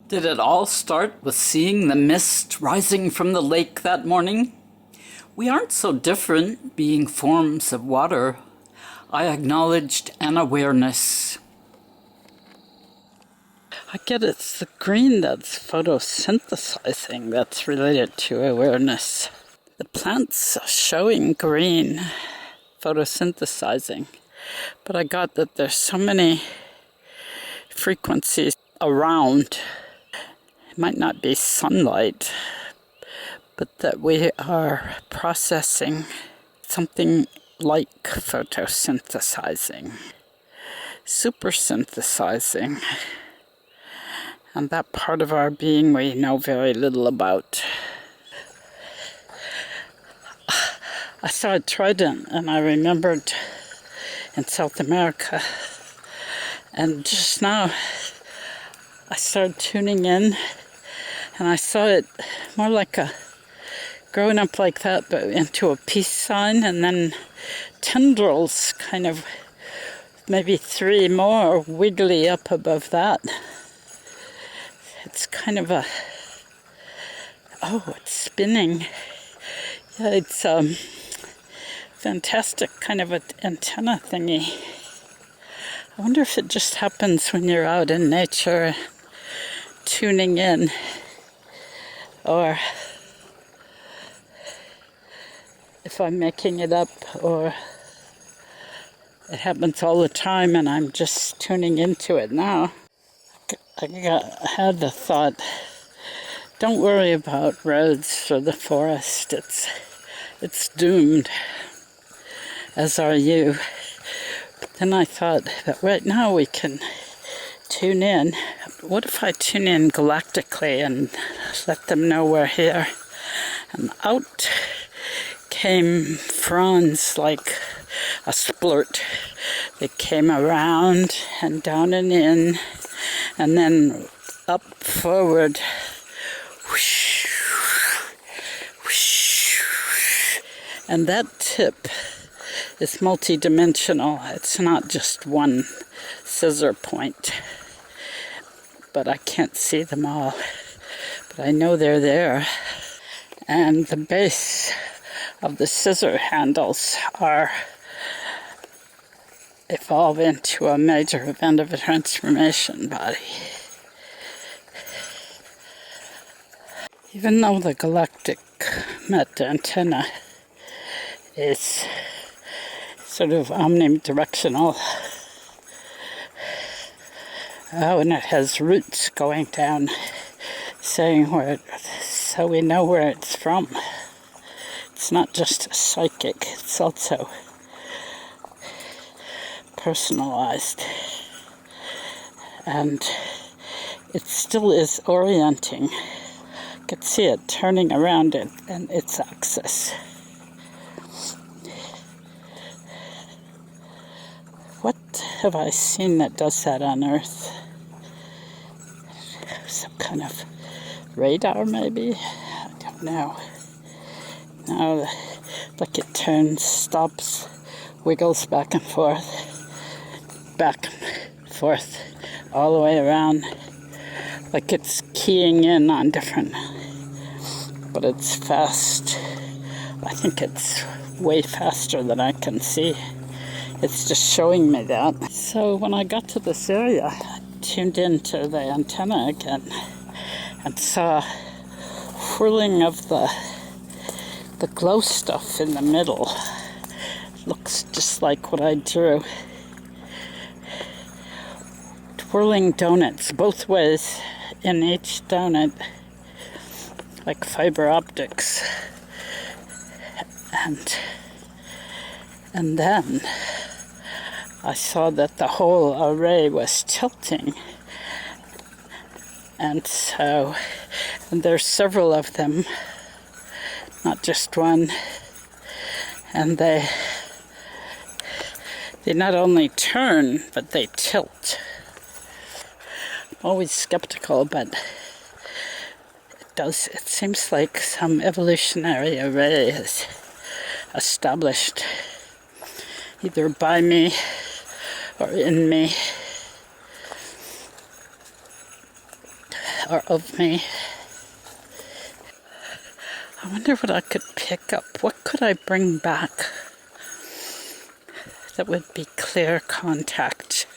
Did it all start with seeing the mist rising from the lake that morning? We aren't so different, being forms of water. I acknowledged an awareness. I get it's the green that's photosynthesizing that's related to awareness. The plants are showing green, photosynthesizing, but I got that there's so many frequencies around. It might not be sunlight, but that we are processing something like photosynthesizing, supersynthesizing, and that part of our being we know very little about. I saw a trident and I remembered in South America, and just now I started tuning in and I saw it more like a growing up like that, but into a peace sign, and then tendrils, kind of maybe 3 more wiggly up above that. It's kind of it's spinning. Yeah, it's fantastic kind of an antenna thingy. I wonder if it just happens when you're out in nature tuning in, or if I'm making it up, or it happens all the time and I'm just tuning into it now. I had the thought, don't worry about roads or the forest, it's doomed, as are you. But then I thought that right now we can tune in. What if I tune in galactically and let them know we're here? And out came fronds like a splurt. They came around and down and in, and then up forward. Whoosh, whoosh. And that tip is multi-dimensional. It's not just one scissor point. But I can't see them all. But I know they're there. And the base of the scissor handles are evolve into a major event of a transformation body. Even though the galactic met antenna is sort of omnidirectional, and it has roots going down, saying so we know where it's from. It's not just psychic, it's also personalized. And it still is orienting. You can see it turning around it and its axis. What have I seen that does that on Earth? Some kind of radar, maybe? I don't know. Now, like it turns, stops, wiggles back and forth, all the way around, like it's keying in on different, but it's fast. I think it's way faster than I can see. It's just showing me that. So when I got to this area, I tuned into the antenna again and saw whirling of the glow stuff in the middle. Looks just like what I drew. Twirling donuts both ways in each donut, like fiber optics. And then I saw that the whole array was tilting. And there's several of them, not just one. And they not only turn, but they tilt. I'm always skeptical, but it seems like some evolutionary array is established either by me or in me. or of me. I wonder what I could pick up. What could I bring back that would be clear contact?